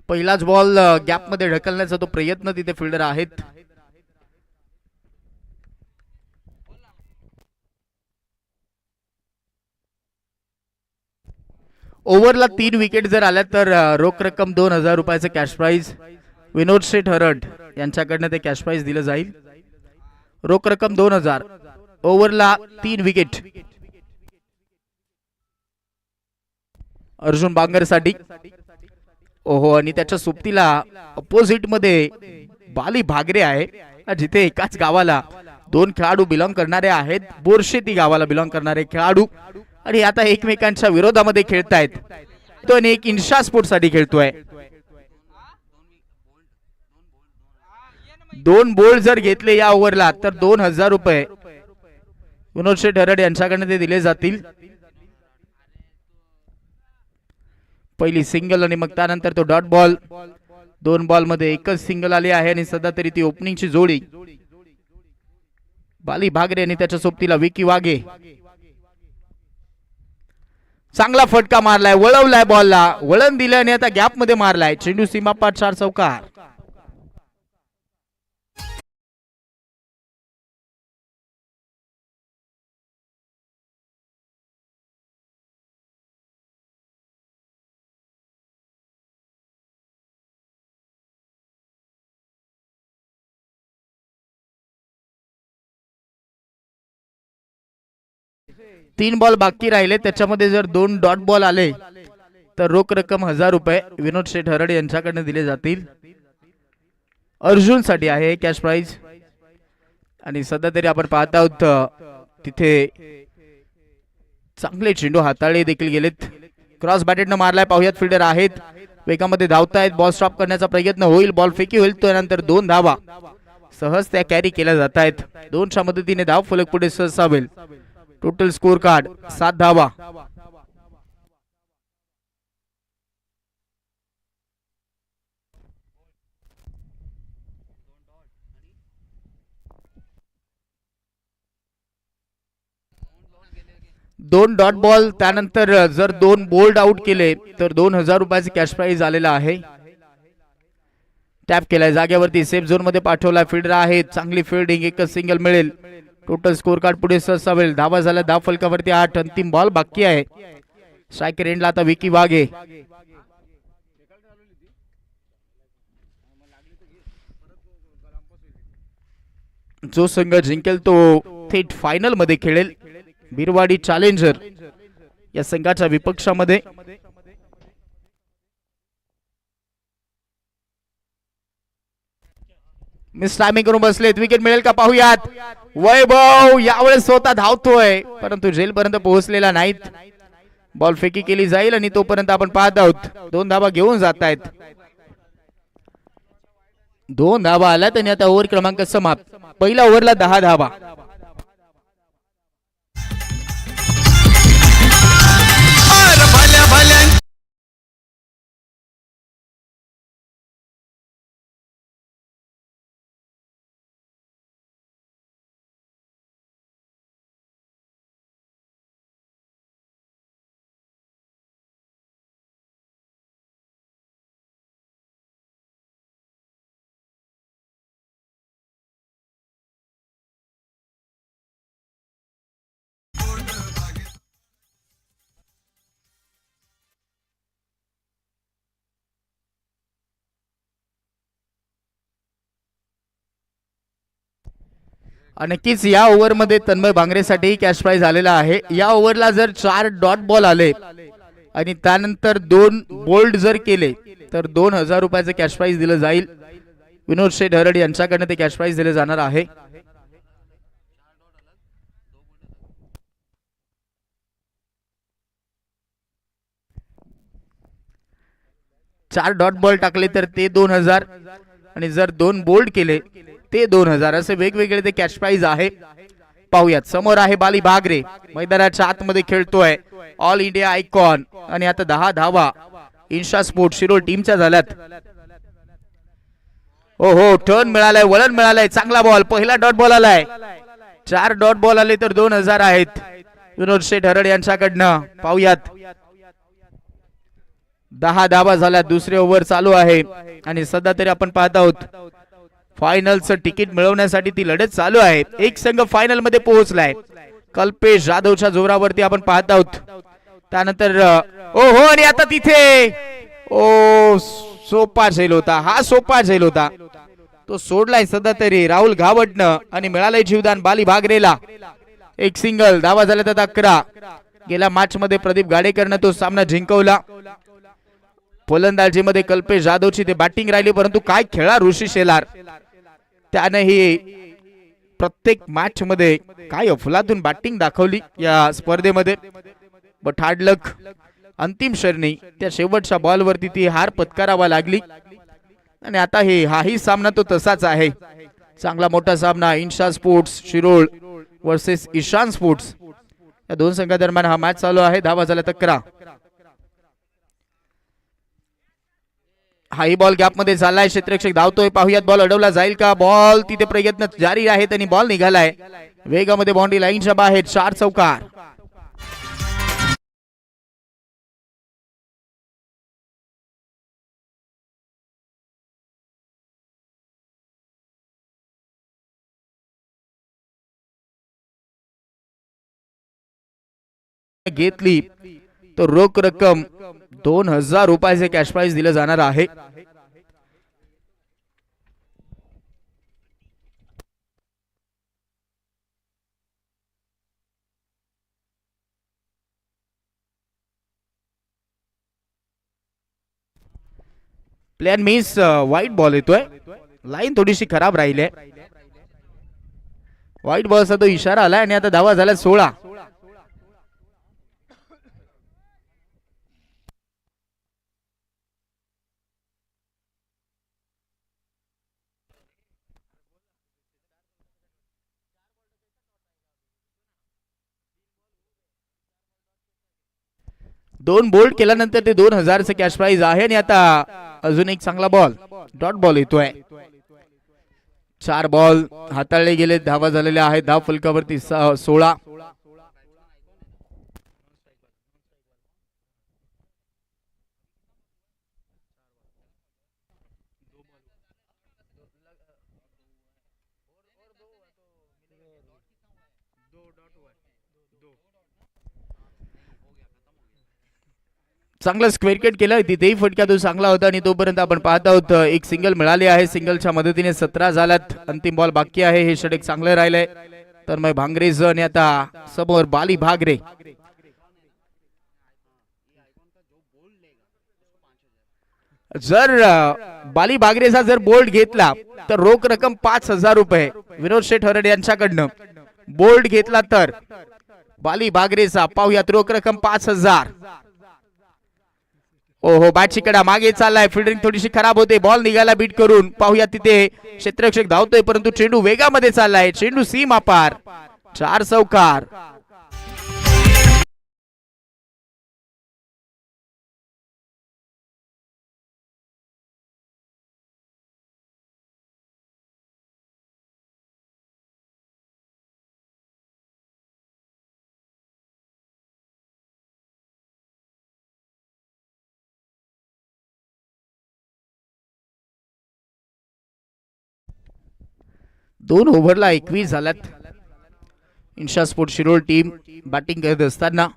पहिलाच ball gap मध्ये ढकलण्याचा तो प्रयत्न तिथे फिल्डर आहेत. ओव्हरला 3 विकेट जर आल्या तर रोख रक्कम 2000 रुपयाचं कॅश प्राइज विनोद शेठ हरड यांच्याकडनं ते कॅश प्राइज दिलं जाईल. रोख रक्कम 2000. ओव्हरला 3 विकेट. अर्जुन बांगरसाठी. ओहो, आणि त्याच्या सोबतीला अपोजिट मध्ये बाली भागरे आहे, जिथे एकाच गावाला 2 खेळाडू बिलॉंग करणारे आहेत. बोरशेती गावाला बिलॉंग करणारे खेळाडू आणि आता एकमेकांच्या विरोधामध्ये खेळतायत. तो एक इन्शा स्पोर्ट साठी खेळतोय. 2 बोल्ड जर घेतले या ओव्हरला तर 2000 रुपये विनोद शेठ हरड यांच्याकडे ते दिले जातील. पहिली सिंगल आणि मग त्यानंतर तो डॉट बॉल. 2 बॉल मध्ये एकच सिंगल आली आहे आणि सध्या तरी ती ओपनिंगची जोडी बाली भागरे आणि त्याच्या सोबतीला विकी वाघे. चांगला फटका मारलाय, वळवलाय बॉलला, वळण दिलं आणि आता गॅप मध्ये मारलाय. चेंडू सीमापार 4 चौकार. तीन बॉल बाकी राहिले, त्याच्यामध्ये जर 2 डॉट बॉल आले तर रोख रक्कम 1000 रुपये विनोद शेठ हरड यांच्याकडे दिले जातील. अर्जुन साठी आहे कॅश प्राइज. आणि सध्या तरी आपण पाहत आहोत तिथे चांगले चेंडू हाताळले देखील गेलेत. क्रॉस बॅटेटनं मारलाय. पाहुयात फिल्डर आहेत, वेगामध्ये धावतायत. बॉल स्टॉप करण्याचा प्रयत्न होईल, बॉल फेकी होईल, त्यानंतर 2 धावा सहज त्या कॅरी केल्या जात आहेत. 2च्या मदतीने धाव फलक पुढे सहज सावेल. टोटल स्कोर कार्ड 7 धावा. दोन डॉट बॉल, त्यानंतर जर 2 बोल्ड आउट केले तर 2000 रुपयाचे कॅश प्राइज आलेला आहे. टॅप केलाय, जागेवरती सेफ झोन मध्ये पाठवलाय. फिल्डर आहे, चांगली फिल्डिंग, एकच सिंगल मिळेल. टोटल स्कोर कार्ड पुढे ससावेल. धावा झाल्या, धाव फलकावरती 8. अंतिम बॉल बाकी आहे. स्ट्रायकर एंडला आता विकी वाघे. जो संघ जिंकेल तो थेट फायनल मध्ये खेळेल. बिरवाडी चॅलेंजर या संघाच्या विपक्षामध्ये. मिस टायमिंग करून बसलेत. विकेट मिळेल का पाहूयात. वैभव यावेळेस स्वतः धावतोय परंतु जेल पर्यंत पोहोचलेला नाहीत. बॉल फेकी केली जाईल आणि तोपर्यंत आपण पाहत आहोत 2 धावा घेऊन जात आहेत. 2 धावा आल्यात आणि आता ओव्हर क्रमांक समाप्त. पहिल्या ओव्हरला 10 धावा. नक्कीच या ओव्हर मध्ये तन्मय भांगरेसाठी कॅश प्राइज आलेला आहे. या ओव्हरला जर 4 डॉट बॉल आले आणि त्यानंतर 2 बोल्ड जर केले तर 2000 रुपयाचे कॅश प्राइज दिलं जाईल. विनोद शेठ हरड यांच्याकडनं ते कॅश प्राइज दिले जाणार आहे. चार डॉट बॉल टाकले तर ते 2000 आणि जर 2 बोल्ड केले ते 2000 असे वेगवेगळे ते कॅश प्राइज आहे. पाहूयात. समोर आहे बाली भागरे, मैदानाच्या आतमध्ये खेळतोय. ऑल इंडिया आयकॉन आणि आता 10 धावा इन्शा स्पोर्ट शिरोळ टीमच्या झाल्यात. हो हो, टर्न मिळालाय, वळण मिळालाय, चांगला बॉल. पहिला डॉट बॉल आलाय. 4 डॉट बॉल आले तर 2000 आहेत विनोद शेठ हरड यांच्याकडनं. पाहूयात. 10 धावा झाल्या, दुसरी ओव्हर चालू आहे आणि सध्या तरी आपण पाहत आहोत फायनलचं तिकीट मिळवण्यासाठी ती लढत चालू आहे. एक संघ फायनल मध्ये पोहोचलाय. कल्पेश जाधवच्या जोरावरती आपण पाहत आहोत. त्यानंतर ओहो, आणि आता तिथे सोपा झेल होता, हा सोपा झेल होता, तो सोडलाय सध्या तरी राहुल घावटनं आणि मिळालंय जीवदान बाली भागरेला. एक सिंगल, धावा झाल्या तर 11. गेल्या मॅच मध्ये प्रदीप गाडेकरनं तो सामना जिंकवला. फलंदाजीमध्ये कल्पेश जाधवची ते बॅटिंग राहिली, परंतु काय खेळा ऋषी शेलार, त्यानेही प्रत्येक मॅच मध्ये काय अफलातून बॅटिंग दाखवली या स्पर्धेमध्ये. बट हार्ड लक, अंतिम क्षणी त्या शेवटच्या बॉल वरती ती हार पत्करावा लागली आणि आता हाही सामना तो तसाच आहे. चांगला मोठा सामना Insha sports Shirol versus Ishan sports या दोन संघादरम्यान हा मॅच चालू आहे. धावा झाल्या 11. हाही बॉल गॅप मध्ये चाललाय, क्षेत्ररक्षक धावतोय, पाहुयात बॉल अडवला जाईल का. बॉल तिथे प्रयत्न जारी आहेत आणि बॉल निघालाय वेगामध्ये बाउंड्री लाईनच्या बाहेर. 4 चौकार. घेतली तर रोख रक्कम 2000 रुपयाचे कॅश प्राइज दिलं जाणार आहे. प्लेन मिस, वाईट बॉल येतोय, लाईन थोडीशी खराब राहिली आहे. वाईट बॉलचा तो इशारा आला आणि आता धावा झाल्या 16. दोन बोल्ड केल्यानंतर ते 2000चं कॅश प्राइज आहे आणि आता अजून एक चांगला बॉल, डॉट बॉल येतोय. 4 बॉल हाताळले गेले, धावा झालेल्या आहेत. धाव फलकावरती 16. चांगला स्क्वेअर कट केला, तिथेही फटका तो चांगला होता आणि तोपर्यंत आपण पाहत आहोत एक सिंगल मिळाली आहे. सिंगलच्या मदतीने 17 झाल्यात. अंतिम बॉल बाकी आहे, हे षटक चांगलं राहिलंय. तर मग भांगरेज आणि आता समोर बाली भागरे. जर बाली भागरेचा जर बोल्ड घेतला तर रोख रक्कम 5000 रुपये विनोद शेठ हरड यांच्याकडनं. बोल्ड घेतला तर बाली भागरेचा पाहुयात रोख रक्कम 5000. ओहो, बॅटची कडा मागे चाललाय, फिल्डिंग थोडीशी खराब होते, बॉल निघाला बीट करून. पाहुया तिथे क्षेत्ररक्षक धावतोय, परंतु चेंडू वेगामध्ये चाललाय, चेंडू सीमा पार. 4 चौकार. दोन ओव्हरला 21 झाल्यात. इन्शा स्पोर्ट शिरोळ टीम बॅटिंग करत असताना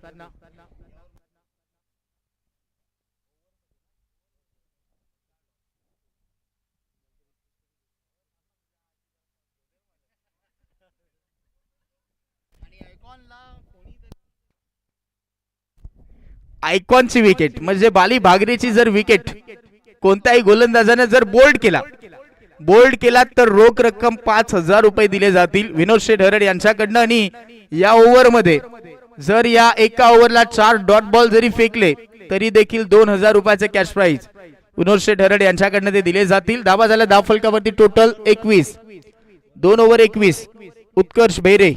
आयकॉनची विकेट म्हणजे बाली भागरेची जर विकेट कोणत्याही गोलंदाजाने जर बोल्ड केला तर रोख रक्कम 5000 रुपये दिले जातील विनोद शेठ हरड यांच्याकडनं. आणि या ओव्हर मध्ये जर या एका ओव्हरला 4 डॉट बॉल जरी फेकले तरी देखील 2000 रुपयाचे कॅश प्राइज विनोद शेठ हरड यांच्याकडनं ते दिले जातील. धावा झाल्या धाव फलकावरती टोटल 21. 2 ओव्हर 21. उत्कर्ष बेरे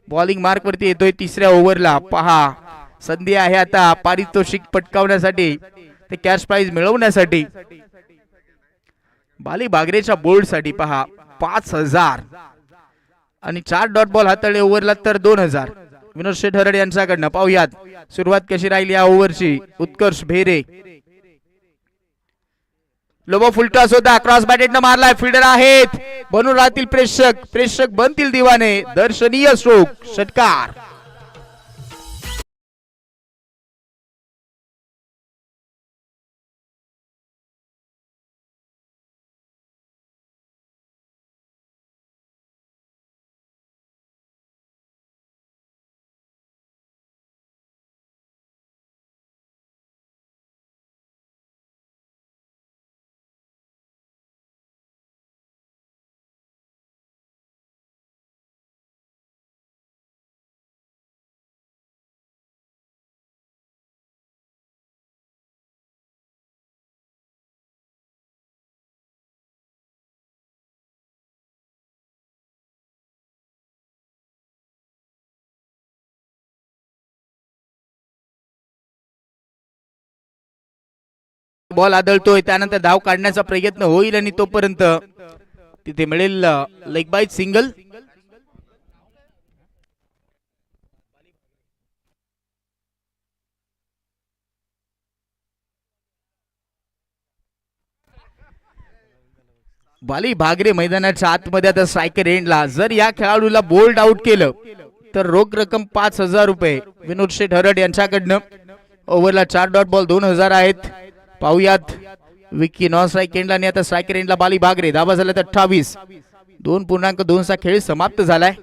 बॉलिंग मार्क वरती येतोय तिसऱ्या ओव्हरला. पहा, संधी आहे आता पारितोषिक पटकावण्यासाठी, ते कॅश प्राइज मिळवण्यासाठी. बाली भागरेच्या बोल्ड साठी पहा 5000 आणि 4 डॉट बॉल हाताळले ओव्हरला तर 2000 विनोद शेठ हरड यांच्याकडनं. पाहुयात सुरुवात कशी राहिली या ओव्हरची. उत्कर्ष बेरे लोबो फुलटॉस होता, क्रॉस बॅटेटनं मारलाय, फिल्डर आहेत, बनून राहतील प्रेक्षक, प्रेक्षक बनतील दिवाने, दर्शनीय स्ट्रोक, षटकार. बॉल आदळतोय, त्यानंतर धाव काढण्याचा प्रयत्न होईल आणि तोपर्यंत तिथे मिळेल लेग बाईट सिंगल. बाली भागरे मैदानाच्या आतमध्ये आता स्ट्रायकर एंडला. जर या खेळाडूला बोल्ड आउट केलं तर रोख रक्कम 5,000 रुपये विनोद शेठ हरड यांच्याकडनं. ओव्हरला 4 डॉट बॉल 2,000 आहेत. पाहुयात विकी नॉन स्ट्राईक एंडला आणि आता स्ट्रायकर एंडला बाली भागरे. धाबा झाल्या 28. 2.2 चा खेळ समाप्त झालाय.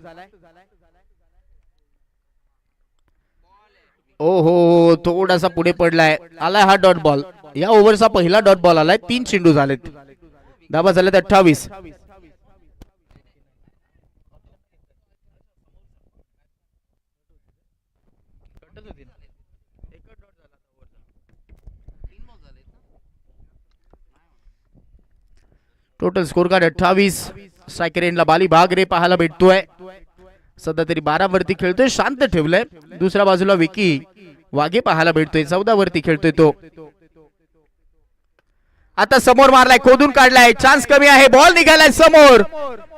ओहो, थोडासा पुढे पडलाय, आलाय हा डॉट बॉल. या ओव्हरचा पहिला डॉट बॉल आलाय. 3 चेंडू झालेत. धाबा झाल्यात 28. Total score card 28. स्ट्रायकर एंडला बाली भागरे पाहायला भेटतोय. सध्या तरी 12 वरती खेळतोय, शांत ठेवलंय. दुसऱ्या बाजूला विकी वाघे पाहायला भेटतोय, 14 वरती खेळतोय तो. आता समोर मारलाय, खोदून काढलाय, चान्स कमी आहे, बॉल निघालाय समोर,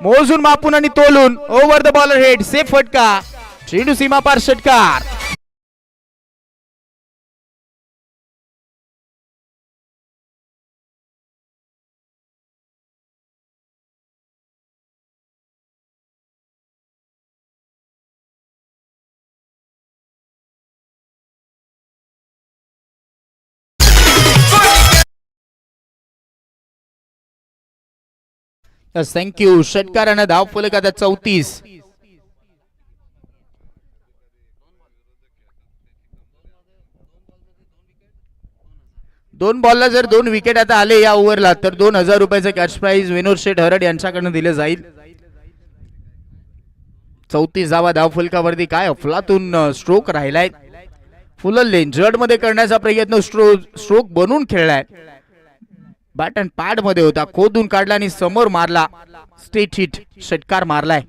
मोजून मापून आणि तोलून over the bowler head, safe फटका, चेंडू सीमा पार, षटकार. थँक्यू. षटकारानं धाव फलक आता 34. दोन बॉलला जर 2 विकेट आता आले या ओव्हरला तर 2,000 रुपयाचं कॅश प्राइज विनोद शेठ हरड यांच्याकडनं दिलं जाईल. 34 धावा धाव फलकावरती. काय अफलातून स्ट्रोक राहिलाय. फुल लेन जड मध्ये करण्याचा प्रयत्न, स्ट्रोक बनून खेळलाय. बॅट अँड पॅड मध्ये होता, खोदून काढला आणि समोर मारला, स्ट्रेट हिट, षटकार मारलाय.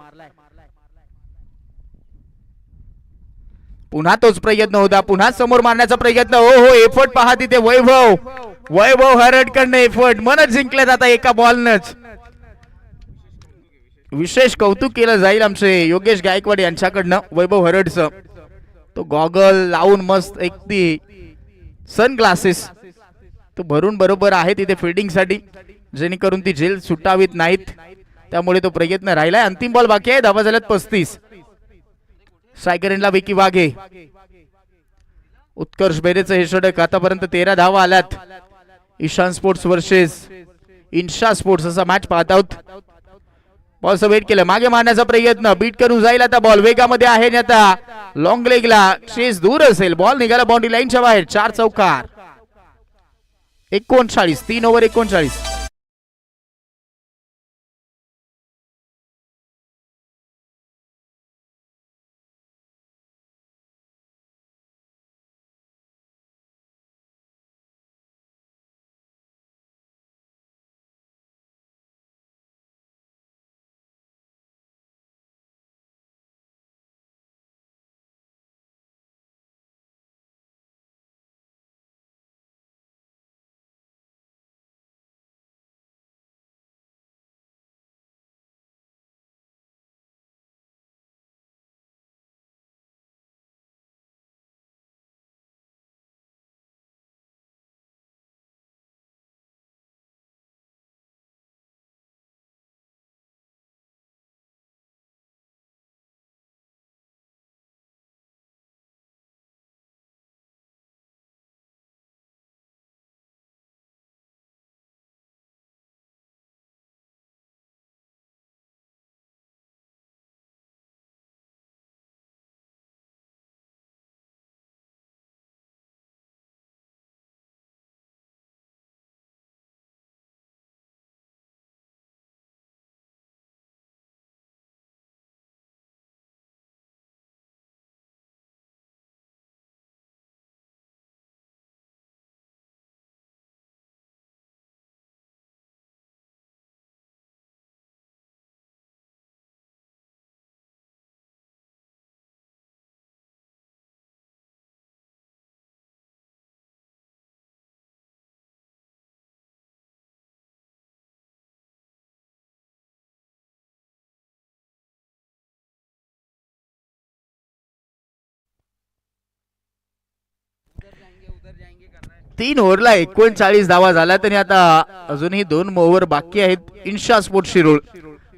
पुन्हा तोच प्रयत्न होता, पुन्हा समोर मारण्याचा प्रयत्न. हो हो, एफर्ट पहा तिथे. वैभव हरडकडनं एफर्ट, मनच जिंकले जाता एका बॉलनच. विशेष कौतुक केलं जाईल आमचे योगेश गायकवाड यांच्याकडनं वैभव हरडचं. तो गॉगल लावून मस्त एक ती सनग्लासेस तो भरून बरोबर आहे तिथे फिल्डिंग साठी, जेणेकरून ती झेल सुटावीत नाहीत, त्यामुळे तो प्रयत्न राहिलाय. अंतिम बॉल बाकी आहे. धावा झाल्यात 35. स्ट्रायकर एंडला विकी वाघे. उत्कर्ष बेरेचं हे षटक. आतापर्यंत 13 धावा आल्यात. ईशान स्पोर्ट्स वर्सेस इन्शा स्पोर्ट्स असा मॅच पाहत आहोत. बॉल वेट केलं, मागे मारण्याचा प्रयत्न, बीट करून जाईल आता. बॉल वेगामध्ये आहे आणि आता लॉंग लेगला चेस दूर असेल, बॉल निघाला बाउंड्री लाईनच्या बाहेर. 4 चौकार. 39. 3 ओव्हर 39. 3 ओव्हरला 39 धावा झाल्या आणि आता अजूनही 2 ओव्हर बाकी आहेत. इन्शा स्पोर्ट्स शिरोळ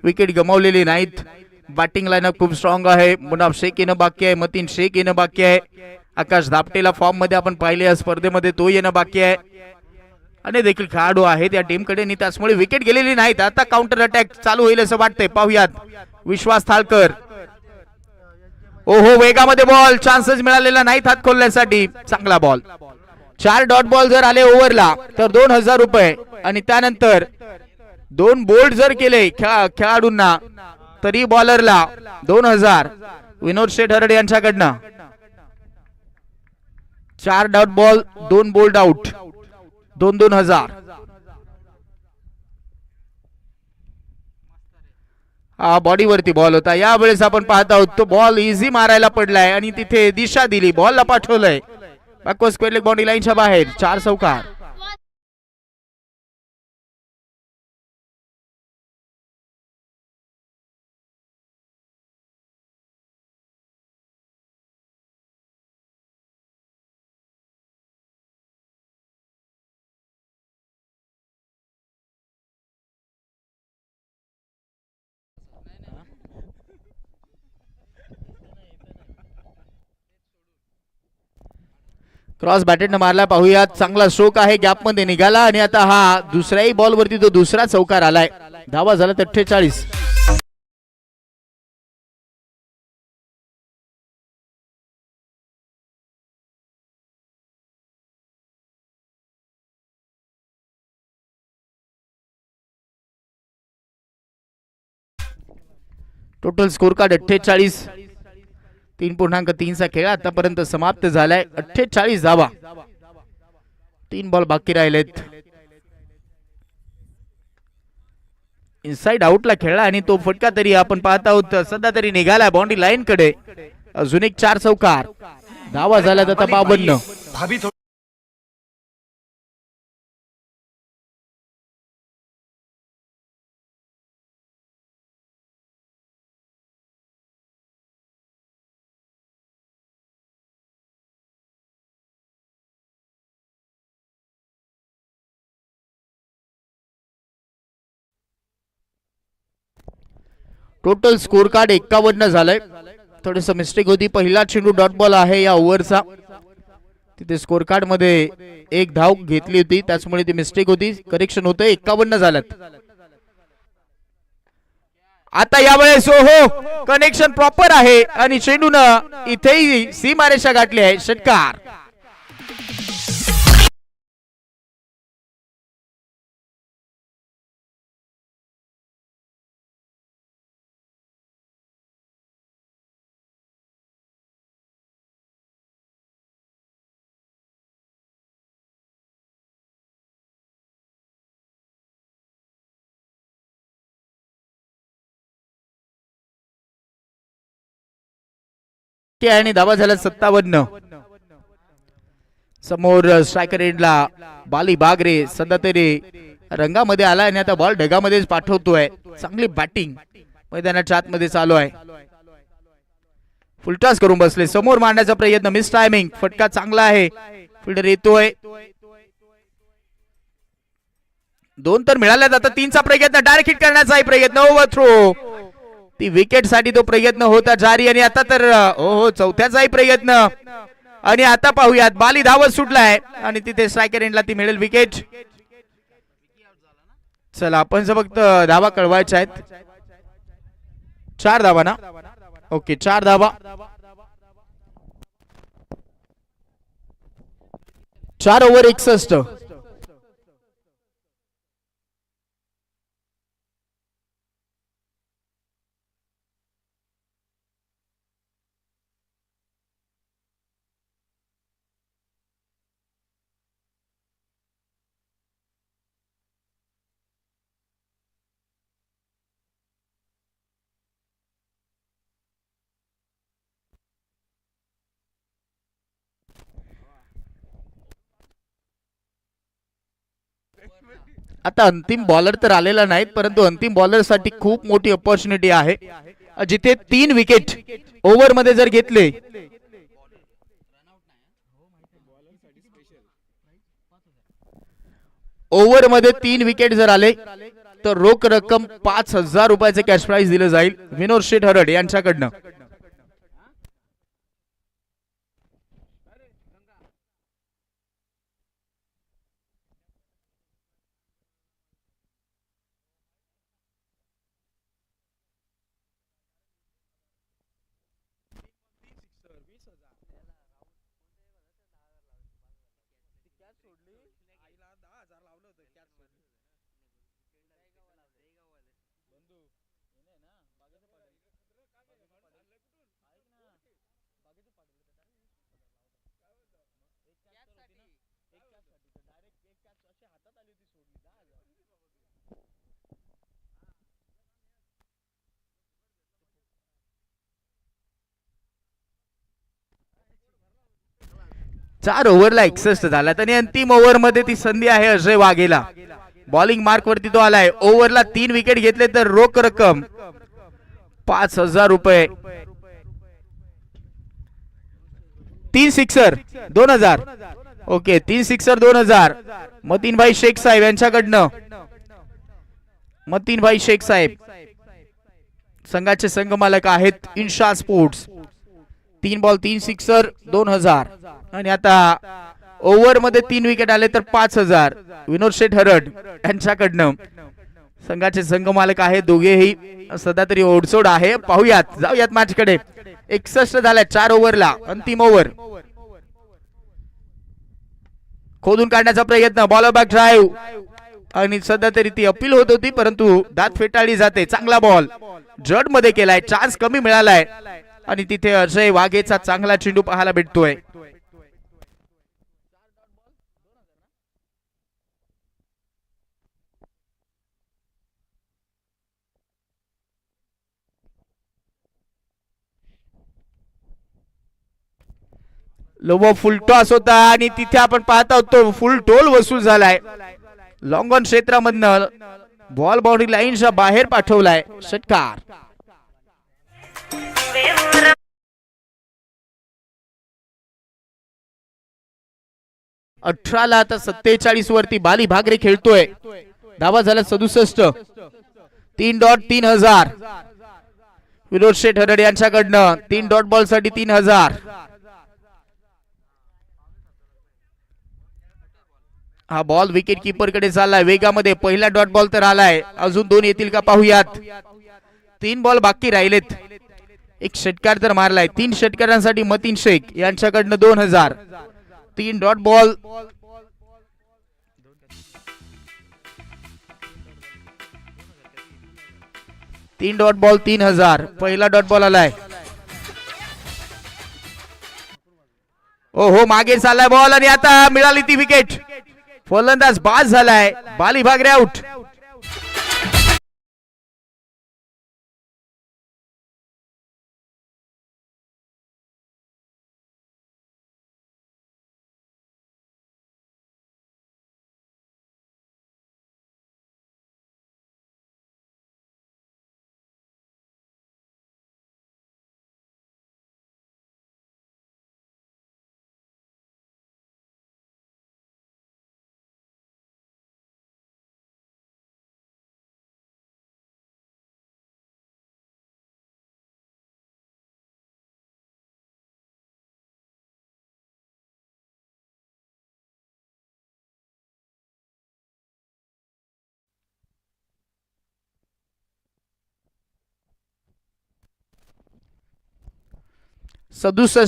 विकेट गमावलेली नाहीत. बॅटिंग लाईनअप खूप स्ट्रॉंग आहे. मुनाफ शेख येणं बाकी आहे, मतीन शेख येणं बाकी आहे, आकाश दापटेला फॉर्म मध्ये आपण पाहिले या स्पर्धेमध्ये तो येणं बाकी आहे. आणि देखील खेळाडू आहेत या टीमकडे आणि त्यामुळे विकेट गेलेली नाहीत. आता काउंटर अटॅक चालू होईल असं वाटतंय. पाहूयात विश्वास थाळकर. ओहो वेगामध्ये बॉल, चान्सेस मिळालेला नाहीत हात खोलण्यासाठी. चांगला बॉल. 4 डॉट बॉल जर आले ओव्हरला तर 2000 रुपये आणि त्यानंतर 2 बोल्ड जर केले खेळाडूंना तरी बॉलरला 2000. विनोद शेठ हरडे यांच्याकडनं 4 डॉट बॉल 2 बोल्ड आउट 2000. हा बॉडीवरती बॉल होता. यावेळेस आपण पाहत आहोत तो बॉल इझी मारायला पडलाय आणि तिथे दिशा दिली, बॉलला पाठवलंय बॅकवर्ड स्क्वेअर लेग बाउंड्री लाईनच्या बाहेर. 4 चौकार. क्रॉस बॅटेड मारला. पाहूयात चांगला स्ट्रोक आहे, गॅप मध्ये निघाला आणि आता हा दुसऱ्याही बॉल वरती तो दुसरा चौकार आलाय. धावा झाला 48. Total score card 48. 3.3चा खेळ आतापर्यंत समाप्त झालाय. 48 धावा, 3 बॉल बाकी राहिलेत. इनसाइड आउटला खेळला आणि तो फटका तरी आपण पाहत आहोत सध्या तरी निघाला बाउंड्री लाईन कडे. अजून एक 4 चौकार. धावा झाल्यात आता 52. टोटल स्कोर कार्ड 51 झालंय. थोडस मिस्टेक होती. पहिला चेंडू डॉट बॉल आहे या ओव्हरचा. तिथे स्कोर कार्ड मध्ये 1 धाव घेतली होती त्यामुळे ती मिस्टेक होती. करेक्शन होतंय. 51 झाल्यात. आता यावेळेस ओहो कनेक्शन प्रॉपर आहे आणि चेंडून इथेही सीमारेषा गाठली आहे. षटकार. आणि धावा झाल्या 57. समोर स्ट्रायकर एंडला बाली बागरे सध्या तरी रंगामध्ये आलाय आणि आता बॉल ढगामध्येच पाठवतोय. चांगली बॅटिंग मैदानाच्या आतमध्ये चालू आहे. फुलटॉस करून बसले. समोर मारण्याचा प्रयत्न, मिस टायमिंग. फटका चांगला आहे. फिल्डर येतोय. 2 तर मिळाल्या. आता 3चा प्रयत्न, डायरेक्ट हिट करण्याचाही प्रयत्न. Over throw. ती विकेट साठी तो प्रयत्न होता जारी आणि आता तर ओहो 4थ्याचाही प्रयत्न. आणि आता पाहूयात बाली धावत सुटलाय आणि तिथे स्ट्रायकर एंडला ती मिळेल विकेट. चला आपण फक्त धावा कळवायच्या आहेत. 4 धावा ना. ओके 4 धावा. 4 ओव्हर 61. आता अंतिम बॉलर तर आलेला नाहीत परंतु अंतिम बॉलर साठी खूप मोठी अपॉर्च्युनिटी आहे. जिथे 3 विकेट ओव्हर मध्ये जर घेतले ओव्हर मध्ये 3 विकेट जर आले तर रोख रक्कम 5,000 रुपयाचे कॅश प्राइज दिलं जाईल विनोद शेठ हरड यांच्याकडनं. चार ओव्हरला 61 झाला आणि अंतिम ओव्हर मध्ये ती संधी आहे अजय वाघेला. बॉलिंग मार्क वरती तो आलाय. ओव्हरला 3 विकेट घेतले तर रोख रक्कम 5,000 रुपये. 3 सिक्सर 2,000. Okay 3 sixer 2,000. मतीन भाई शेख साहेब यांच्याकडनं. मतीन भाई शेख साहेब संघाचे संघ मालक आहेत इन्शा स्पोर्ट्स. 3 ball 3 sixer 2,000. आणि आता ओव्हर मध्ये 3 विकेट आले तर 5,000 विनोद शेठ हरड यांच्याकडनं. संघाचे संघ मालक आहे दोघेही. सध्या तरी ओढसोड आहे. पाहूयात जाऊयात मॅच कडे. 61 झालाय 4 ओव्हरला. अंतिम ओव्हर खोदून काढण्याचा प्रयत्न. बॉलर बॅक ड्राईव्ह आणि सध्या तरी ती अपील होत होती परंतु दात फेटाळली जाते. चांगला बॉल जड मध्ये केलाय. चान्स कमी मिळालाय आणि तिथे अजय वाघेचा चांगला चेंडू पाहायला भेटतोय. लो फुल टॉस होता आणि तिथे आपण पाहत आहोत तो फुल टोल वसूल झालाय. लॉंग ऑन क्षेत्रामधनं बॉल बाउंड्री लाईनच्या बाहेर पाठवलाय. षटकार. अठराला आता 47 वरती बाली भागरे खेळतोय. धावा झाला 67. 3.3000 विनोद शेठ हरड यांच्याकडनं. 3 डॉट बॉल साठी 3,000. हा बॉल विकेट कीपर कडे चाललाय वेगामध्ये. पहिला डॉट बॉल तर आलाय. अजून 2 येतील का पाहूयात. 3 बॉल बाकी राहिलेत. एक षटकार तर मारलाय. 3 षटकारांसाठी मतीन शेख यांच्याकडनं 2,000. 3 dot ball. तीन डॉट बॉल 3,000. पहिला डॉट बॉल आलाय. हो मागे चाललाय बॉल आणि आता मिळाली ती विकेट. फलंदाज बाद झालाय. बाली भागरे आउट.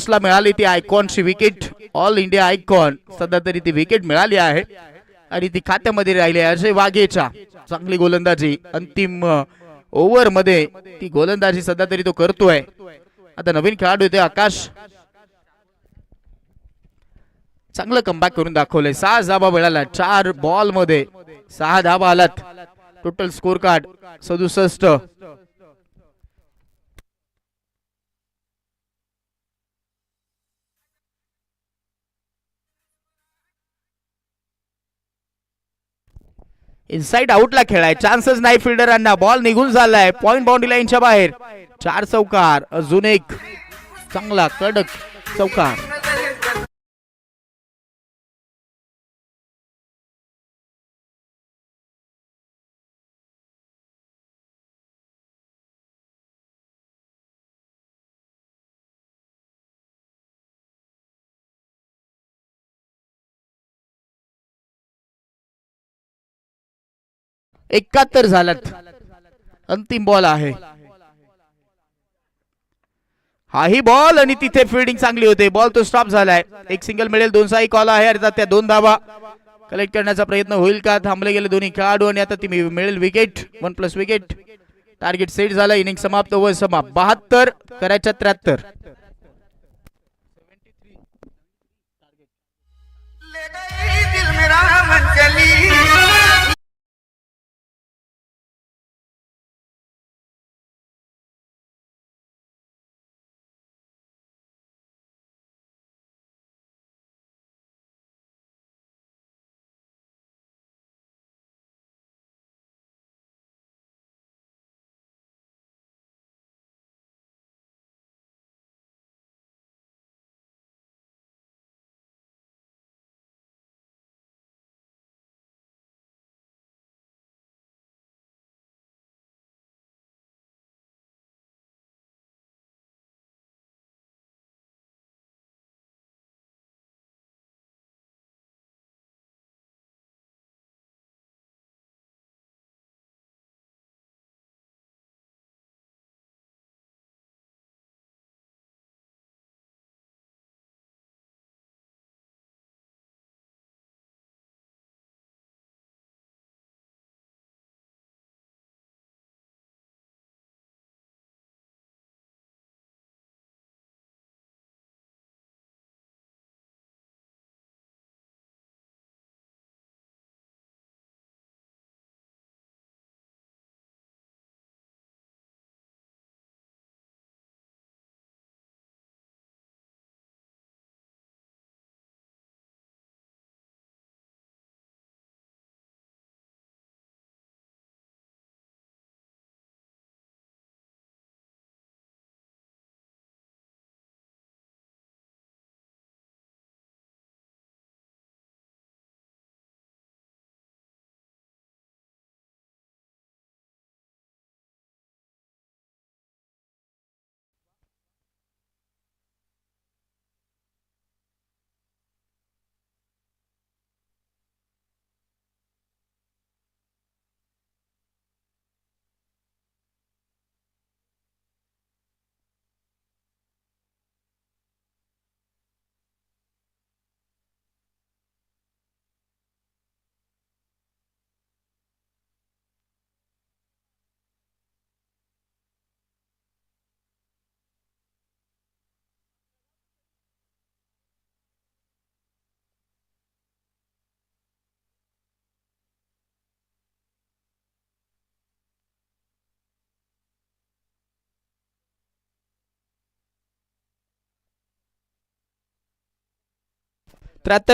ला मिळाली ती आयकॉनची विकेट. All India icon. सध्या तरी ती विकेट मिळाली आहे आणि ती खात्यामध्ये राहिली आहे अजय वाघेच्या. चांगली गोलंदाजी. अंतिम ओव्हर मध्ये ती गोलंदाजी सध्या तरी तो करतोय. आता नवीन खेळाडू येते आकाश. चांगलं कमबॅक करून दाखवलंय. 6 धावा मिळाला. 4 बॉल मध्ये 6 धावा आलात. Total score card 67. इनसाइड आउटला खेळाय. चान्सेस नाही फिल्डरांना. बॉल निघून झालाय पॉइंट बाउंड्री लाईनच्या बाहेर. 4 चौकार. अजून एक चांगला कडक चौकार. 71 झाल्यात. अंतिम बॉल आहे हाही बॉल आणि तिथे फिल्डिंग चांगली होते. बॉल तो स्टॉप झालाय. एक सिंगल मिळेल. 2 साई कॉल आहे. अर्थात त्या 2 धावा कलेक्ट करण्याचा प्रयत्न होईल का? थांबले गेले दोन्ही खेळाडू आणि आता ती मिळेल विकेट. 1+ विकेट. टार्गेट सेट झाला. इनिंग समाप्त. ओव्हर समाप्त. 72 करायच्या 73.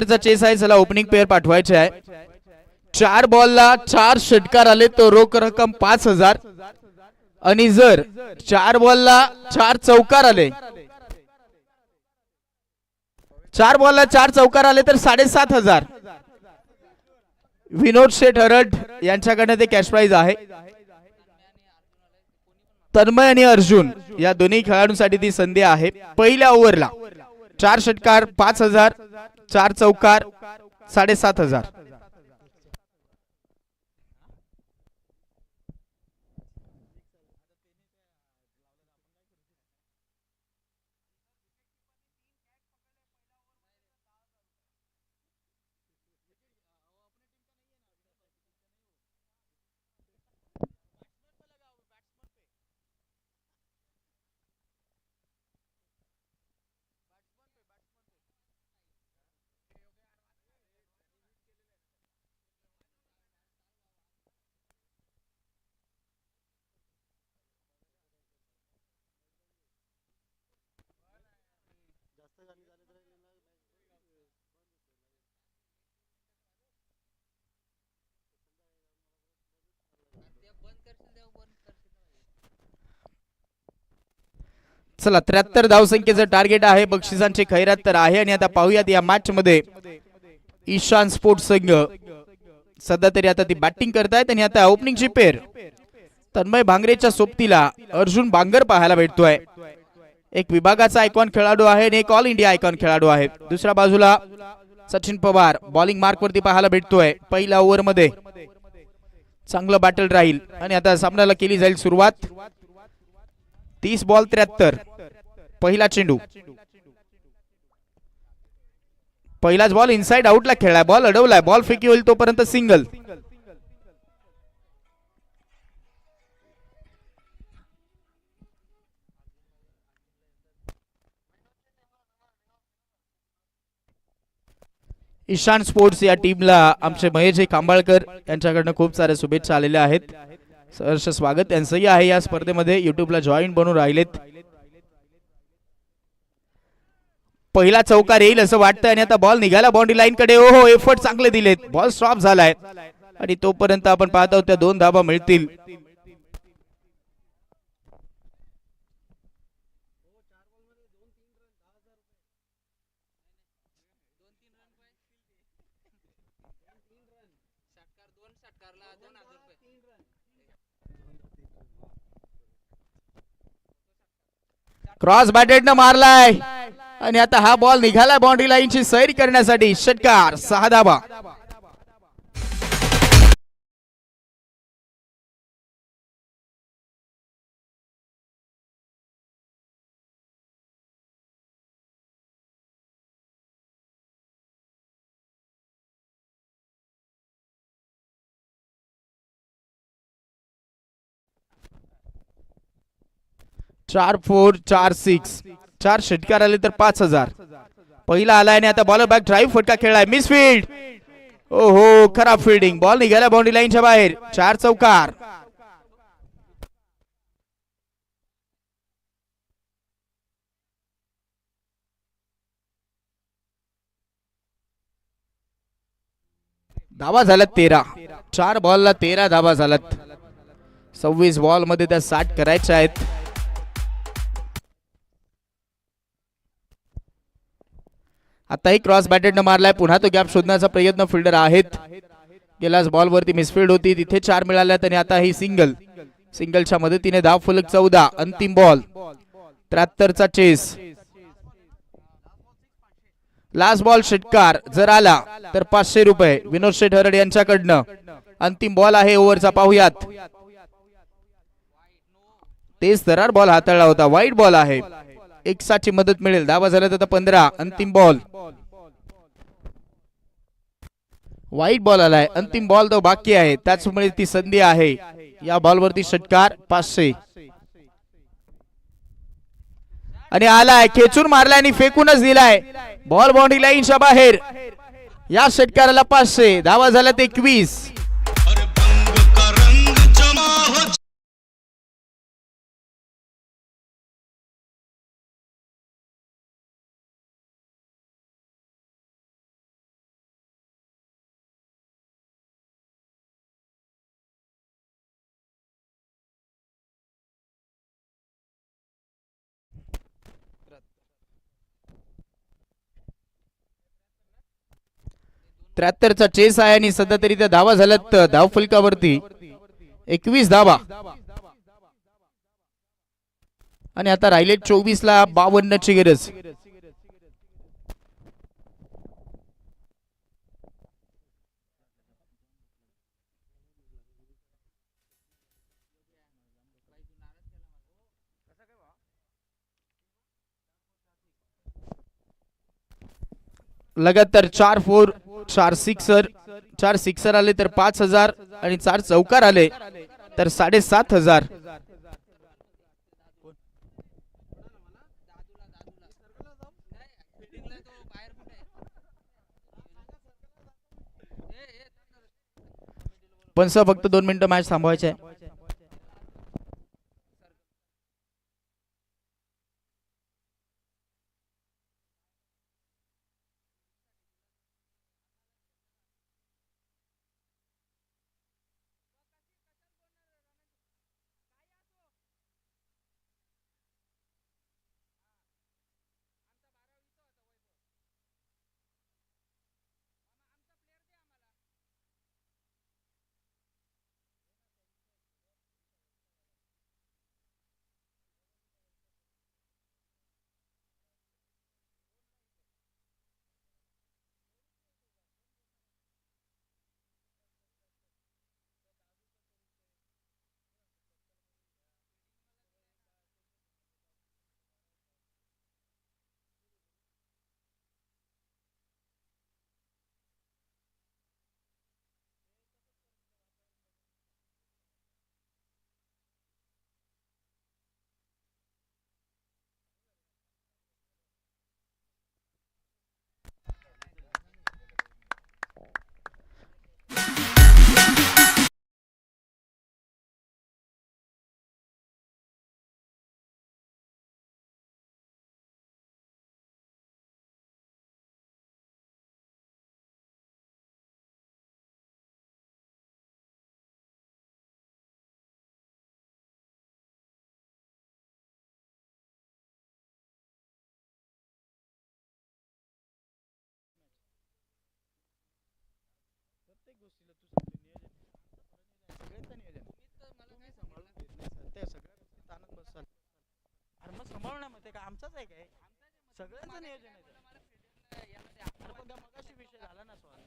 चा चेस आहे. चला ओपनिंग पेअर पाठवायचे आहे. 4 बॉलला 4 षटकार आले तो रोख रक्कम 5000 आणि जर 4 बॉलला 4 चौकार आले 4 बॉलला 4 चौकार आले तर 7500. विनोद शेठ हरड यांच्याकडे ते कॅश प्राइज आहे. तन्मय आणि अर्जुन या दोन्ही खेळाडूंसाठी ती संधी आहे. पहिल्या ओव्हरला 4 षटकार 5000, 4 चौकार 7500. चला 73 धावसंख्येचं टार्गेट आहे. बक्षिसांची खैरात तर आहे. आणि आता पाहूयात या मॅच मध्ये ईशान स्पोर्ट्स संघ सध्या तरी आता ती बॅटिंग करतायत. आणि आता ओपनिंगची पेर तन्मय भांगरेच्या सोबतीला अर्जुन बांगर पाहायला भेटतोय. एक विभागाचा आयकॉन खेळाडू आहे आणि एक ऑल इंडिया आयकॉन खेळाडू आहे. दुसऱ्या बाजूला सचिन पवार बॉलिंग मार्क वरती पाहायला भेटतोय. पहिल्या ओव्हर मध्ये चांगलं बॅटल राहील आणि आता सामन्याला केली जाईल सुरुवात. 30 बॉल 73. पहिला चेंडू, पहिलाच बॉल इनसाइड आउटला खेळलाय, बॉल अडवलाय, बॉल फेकी होईल तोपर्यंत सिंगल. ईशान स्पोर्ट्स या टीमला आमचे महेश कांबाळकर यांच्याकडनं खूप साऱ्या शुभेच्छा आलेल्या आहेत. सहर्ष स्वागत त्यांचंही आहे या स्पर्धेमध्ये. युट्यूबला जॉईन बनून राहिलेत. पहिला चौकार येईल असं वाटतं आणि आता बॉल निघाला बाउंड्री लाईन कडे. ओहो, एफर्ट चांगले दिलेत, बॉल स्टॉप झालाय आणि तोपर्यंत आपण पाहत आहोत त्या 2 धाबा मिळतील. क्रॉस बॅटेड न मारलाय आणि आता हा बॉल निघाला बाउंड्री लाईनची सैर करण्यासाठी. षटकार, 6 धाबा. चार 4 4 6 4 षटकार आले तर 5,000. पहिला आलाय आणि आता बॉलर बॅक ड्राईव्ह फटका खेळलाय, मिसफील्ड. ओहो, खराब फिल्डिंग, बॉल निघाला बाउंड्री लाईनच्या बाहेर. 4 चौकार. धावा झाल्यात 13. 4 बॉलला 13 धावा झाल्यात. 26 बॉल मध्ये त्या 60 करायच्या आहेत. आताही क्रॉस बॅटेड न मारलाय, पुन्हा तो गॅप शोधण्याचा प्रयत्न फिल्डर आहेत. गेल्याच बॉल वरती मिसफील्ड होती, तिथे 4 मिळाल्यात आणि आता ही सिंगल. सिंगलच्या मदतीने धाव फलक 14. अंतिम बॉल, 73 चा चेस. लास्ट बॉल षटकार जर आला तर 500 रुपये विनोद शेठ हरड यांच्याकडनं. अंतिम बॉल आहे ओव्हरचा, पाहूयात. तेज तरार बॉल हाताळला होता, वाईट बॉल आहे. 1 ची मदत मिळेल. धावा झाल्यात आता 15. अंतिम बॉल, वाईट बॉल आलाय. अंतिम बॉल तो बाकी आहे, त्याचमुळे ती संधी आहे. या बॉलवरती षटकार, 500. आणि आलाय, खेचून मारलाय आणि फेकूनच दिलाय. बॉल बाउंड्री लाईनच्या बाहेर. या षटकाराला 500. धावा झाल्यात 21. चा चेस आहे आणि सध्या तरी त्या धावा झाल्यात धाव फलकावरती 21 धावा. आणि आता राहिले 24 ला 52 ची गरज. लगातार 4 4 4 सिक्सर. 4 सिक्सर आले तर 5,000 आणि 4 चौकार आले तर 7,500. पण फक्त 2 मिनिटं मॅच थांबवायचे आहे. अरे मग सांभाळून मग ते का आमचाच आहे काय सगळ्यांचं नियोजन आहे अरे पण त्या मगाशी विषय झाला ना सॉल्व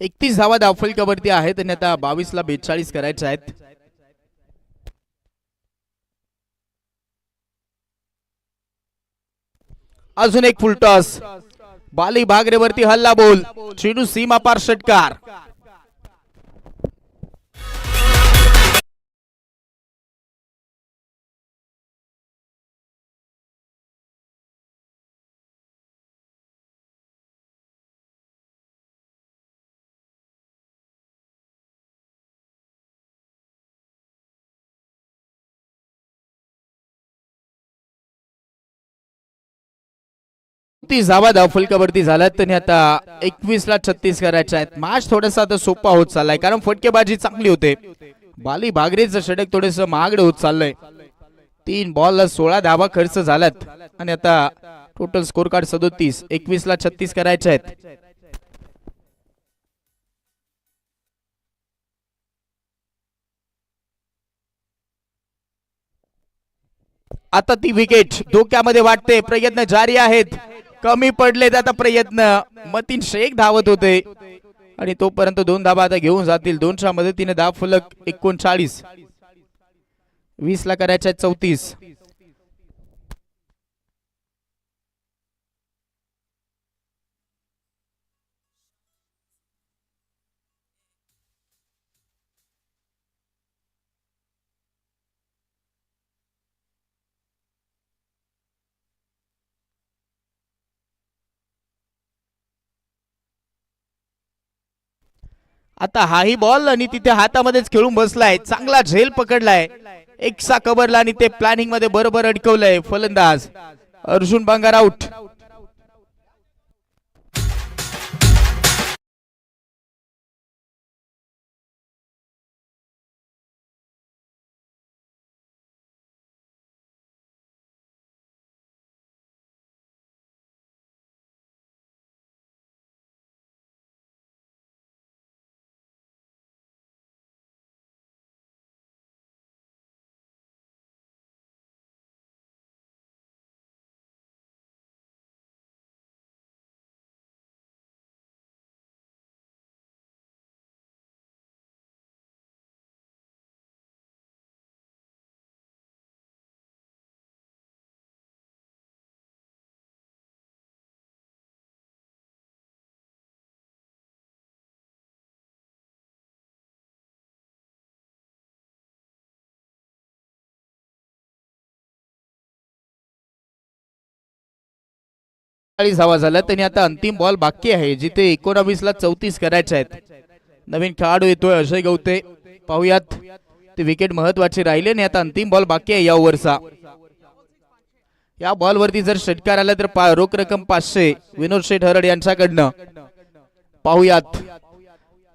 31 धावा धावफलकावरती आहेत आणि आता 22ला 42 करायचे आहेत. अजून एक फुलटॉस बाली भागरेवरती हल्ला बोल चेंडू सीमा पार षटकार. धावा धावफलकावरती झाल्यात आणि आता 21ला 36 करायचे आहेत. मॅच थोडासा आता सोपा होत चाललाय कारण फटकेबाजी चांगली होते. बाली भागरेचं षटक थोडस महागडे होत चाललंय. 3 बॉलला 16 धावा खर्च झाल्यात आणि आता टोटल स्कोर कार्ड 37. 21ला 36 करायचे आहेत. आता ती विकेट धोक्यामध्ये वाटते. प्रयत्न जारी आहेत. कमी पडलेत आता प्रयत्न. मतीन शेख धावत होते आणि तोपर्यंत 2 धावा आता घेऊन जातील. 2च्या मदतीने धाव फलक 39. 20ला करायचे आहेत 34. आता हाही बॉल आणि तिथे हातामध्येच खेळून बसलाय. चांगला झेल पकडलाय. एकसा कबरला आणि ते प्लॅनिंग मध्ये बरोबर अडकवलंय फलंदाज अर्जुन बांगर आउट. धावा झाल्या आणि आता अंतिम बॉल बाकी आहे जिथे 19ला 34 करायचे आहेत. नवीन खेळाडू येतोय अजय गवते. पाहुयात ते विकेट महत्वाचे राहिले आणि आता अंतिम बॉल बाकी आहे या ओव्हरचा. या बॉल वरती जर षटकार आला तर रोख रक्कम 500 विनोद शेठ हरड यांच्याकडनं. पाहुयात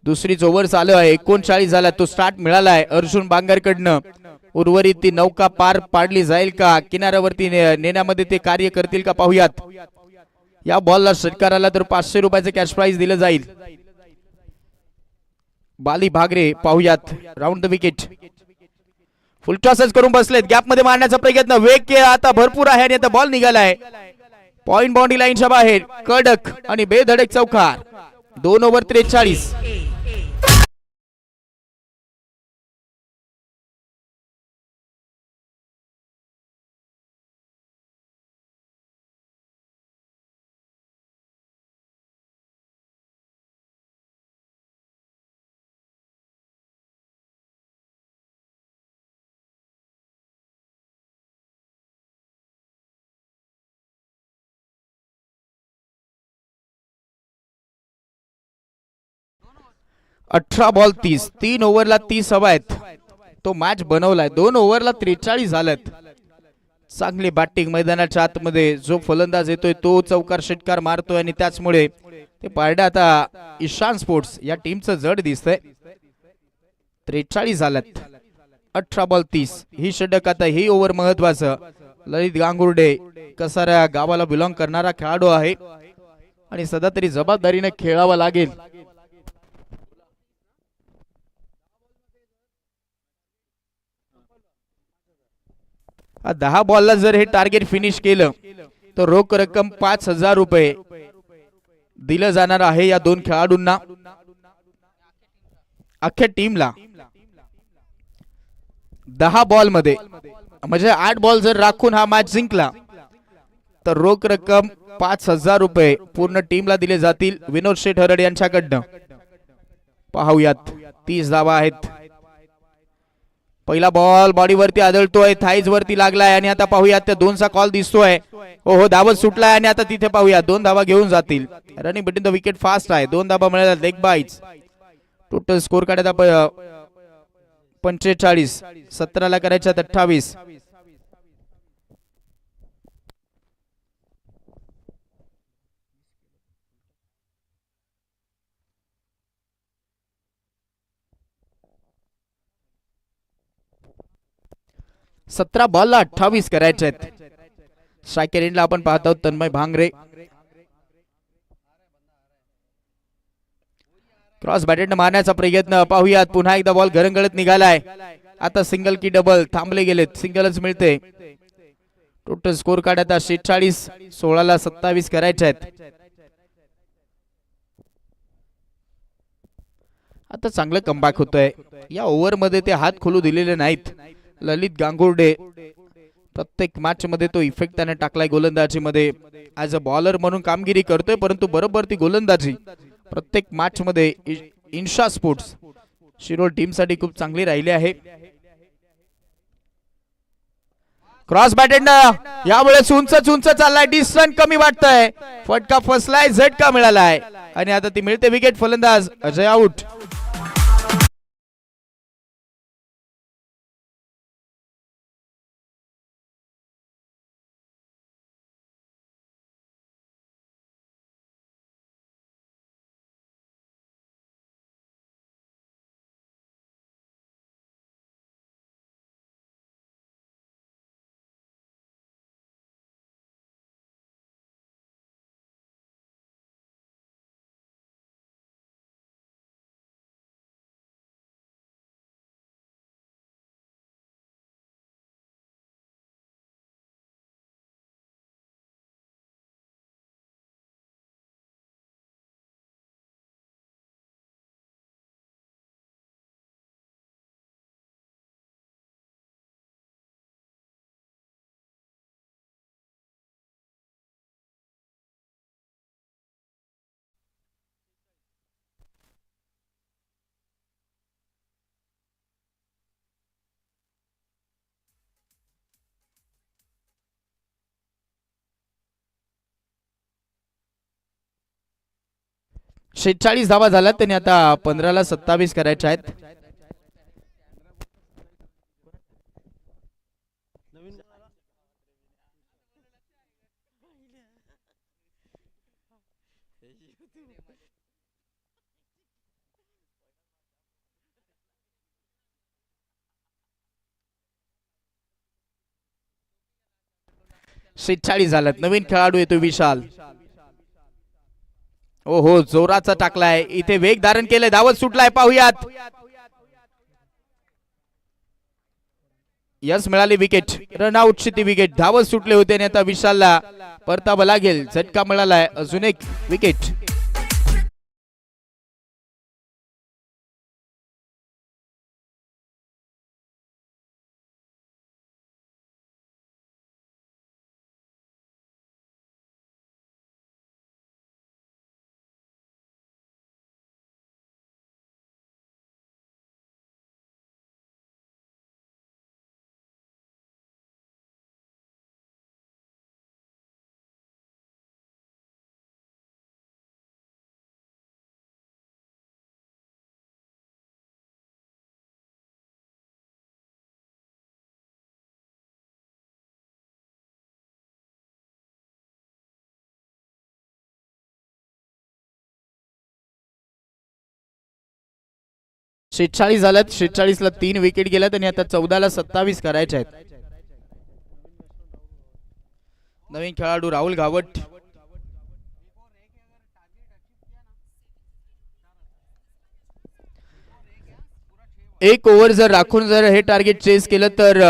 दुसरीच ओव्हर चालू आहे. 39 झाला. तो स्टार्ट मिळालाय अर्जुन बांगर कडनं. उर्वरित ती नौका पार पाडली जाईल का किनाऱ्यावरती नेण्यामध्ये ते कार्य करतील का पाहुयात. या बॉलला षटकार आला तर 500 रुपयाचे कॅश प्राइज दिलं जाईल. बाली भागरे पाहुयात राऊंड द विकेट. फुलटॉसच करून बसलेत. गॅप मध्ये मारण्याचा प्रयत्न. वेग आता भरपूर आहे आणि आता बॉल निघालाय पॉइंट बाउंड्री लाईनच्या बाहेर. कडक आणि बेधडक चौकार. 2 ओव्हर 43. 18 बॉल 30, 3 ओव्हरला 30 हवा आहेत. तो मॅच बनवलाय. 2 ओव्हरला 43 झालेत. चांगली बॅटिंग मैदानाच्या आतमध्ये जो फलंदाज येतोय तो चौकार षटकार मारतोय आणि त्याचमुळे ते पारडे आता ईशान स्पोर्ट्स या टीमचं जड दिसतंय. 43 झाल्यात. 18 बॉल 30 ही षटक. आता ही ओव्हर महत्वाचं. ललित गांगुर्डे कसारा गावाला बिलॉंग करणारा खेळाडू आहे आणि सध्या तरी जबाबदारीने खेळावं लागेल. 10 बॉलला जर हे टार्गेट फिनिश केलं तर रोख रक्कम 5,000 रुपये दिलं जाणार आहे या दोन खेळाडूंना, अख्ख्या टीमला. 10 बॉल मध्ये म्हणजे 8 बॉल जर राखून हा मॅच जिंकला तर रोख रक्कम 5,000 रुपये पूर्ण टीमला दिले जातील विनोद शेठ हरड यांच्याकडनं. पाहूयात. 30 धावा आहेत. पहिला बॉल बॉडीवरती आदळतोय, थाईज वरती लागलाय आणि आता पाहूयात त्या 2चा कॉल दिसतोय. हो धावत सुटलाय आणि आता तिथे पाहूया 2 धावा घेऊन जातील. Running between the wicket fast आहे. 2 धावा मिळाल्या. Leg bites. टोटल स्कोर काढायचा 45. 17ला करायच्या 28. सतरा बॉलला 28 करायचे आहेत. स्ट्रायकर एंडला आपण पाहत आहोत तन्मय भांगरे. क्रॉस बॅटेड मारण्याचा प्रयत्न. पाहूयात पुन्हा एकदा बॉल घरंगळत निघालाय. आता सिंगल की डबल थांबले गेलेत. सिंगलच मिळते. टोटल स्कोर कार्ड आता 46. 16ला 27 करायचे आहेत. आता चांगलं कमबॅक होतंय. या ओव्हर मध्ये ते हात खोलू दिलेले नाहीत. ललित गांगुर्डे प्रत्येक मॅच मध्ये तो इफेक्ट त्याने टाकलाय गोलंदाजी मध्ये. ऍज अ बॉलर म्हणून कामगिरी करतोय परंतु बरोबर ती गोलंदाजी प्रत्येक मॅच मध्ये इन्शा स्पोर्ट्स शिरोळ टीम साठी खूप चांगली राहिली आहे. क्रॉस बॅटेड यावेळेस उंच चाललाय. डिस्टन्स कमी वाटतंय. फटका फसलाय. झटका मिळालाय आणि आता ती मिळते विकेट. फलंदाज अजय आउट. शेहेचाळीस धावा झाल्यात. त्यांनी आता 15ला 27 करायच्या आहेत. नवीन 46 झाल्यात. नवीन खेळाडू येतो विशाल. ओहो जोराचा टाकलाय. इथे वेग धारण केलंय. धावत सुटलाय. पाहूयात. यस मिळाली विकेट. रनआउटची ती विकेट. धावत सुटले होते आणि आता विशालला परतावं लागेल. झटका मिळालाय. अजून एक विकेट. 46 झाल्यात. 46 ला 3 विकेट गेल्यात आणि आता 14 ला 27 करायचे आहेत. नवीन खेळाडू राहुल घावट. एक ओव्हर जर राखून जर हे टार्गेट चेस केलं तर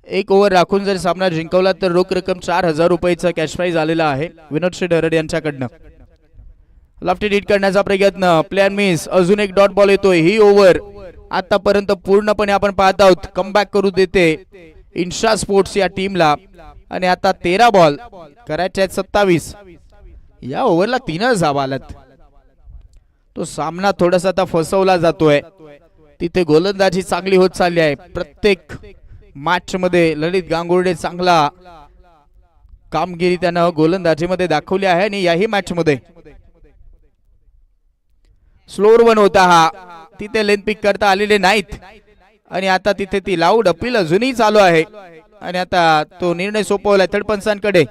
1 ओव्हर राखून जर सामना जिंकवला तर रोख रक्कम 4,000 रुपयाचा कॅश प्राइज आलेला आहे विनोद शेडरड यांच्याकडनं. लॉफ्टी हिट करण्याचा प्रयत्न, प्लेअर मिस, अजून एक डॉट बॉल येतोय. ही ओव्हर आतापर्यंत पूर्णपणे आपण पाहत आहोत कमबॅक करू देते इन्शा स्पोर्ट्स या टीमला. आणि आता 13 बॉल करायचे आहेत 27. या ओव्हरला 3च धावा आल्यात. तो सामना थोडासा आता फसवला जातोय. तिथे गोलंदाजी चांगली होत चालली आहे. प्रत्येक मॅच मध्ये ललित गांगुर्डे चांगला कामगिरी त्यानं गोलंदाजीमध्ये दाखवली आहे आणि याही मॅच मध्ये स्लोअर वन होता हा. तिथे लेन पिक करता आलेले नाहीत आणि आता तिथे ती लाऊड अपील अजूनही चालू आहे आणि आता तो निर्णय सोपवलाय थर्ड पंचांकडे.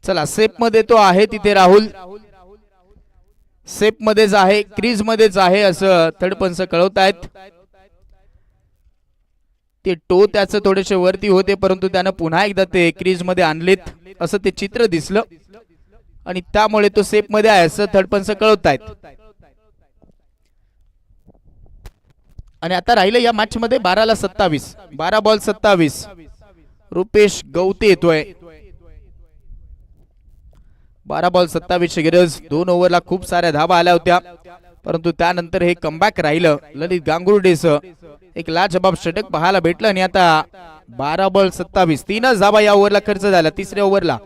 चला सेफ मध्ये तो आहे तिथे राहुल. सेफ मध्येच आहे, क्रीज मध्येच आहे असं थर्ड पंच कळवतायत. ते टो त्याचं थोडेसे वरती होते परंतु त्यानं पुन्हा एकदा ते क्रीज मध्ये आणलेत असं ते चित्र दिसलं आणि त्यामुळे तो सेफ मध्ये आहे असं थर्ड पंच कळवतायत. आणि आता राहिलं या मॅच मध्ये 12 ला 27, 12 बॉल 27. रुपेश गवते येतोय. 12 बॉल 27 ची गरज. 2 ओव्हरला खूप साऱ्या धावा आल्या होत्या परंतु त्यानंतर हे कमबॅक राहिलं ललित गांगुर्डेचं. एक लाजबाब षटक पाहायला भेटलं आणि आता 12 बॉल 27, 3च धावा या ओव्हरला खर्च झाला तिसऱ्या ओव्हरला.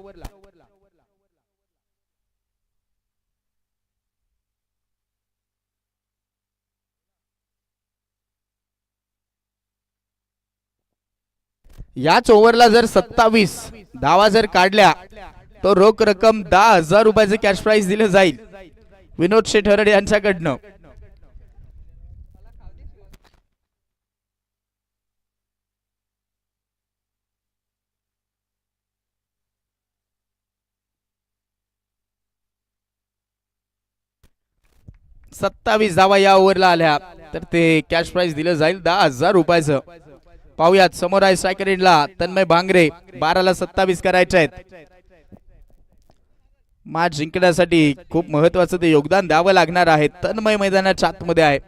याच ओव्हरला जर 27 धावा जर काढल्या तो रोख रक्कम 10,000 रुपयाचे कॅश प्राइज दिले जाईल विनोद शेठरड यांच्याकडनं. सत्तावीस धावा या ओव्हरला आल्या तर ते कॅश प्राइज दिलं जाईल 10,000 रुपयाचं. पाहुयात समोर आहे स्ट्रायकर एंडला तन्मय भांगरे. 12 ला 27 करायचे आहेत. मॅच जिंकण्यासाठी खूप महत्वाचं ते योगदान द्यावं लागणार आहे. तन्मय मैदानाच्या आतमध्ये आहे.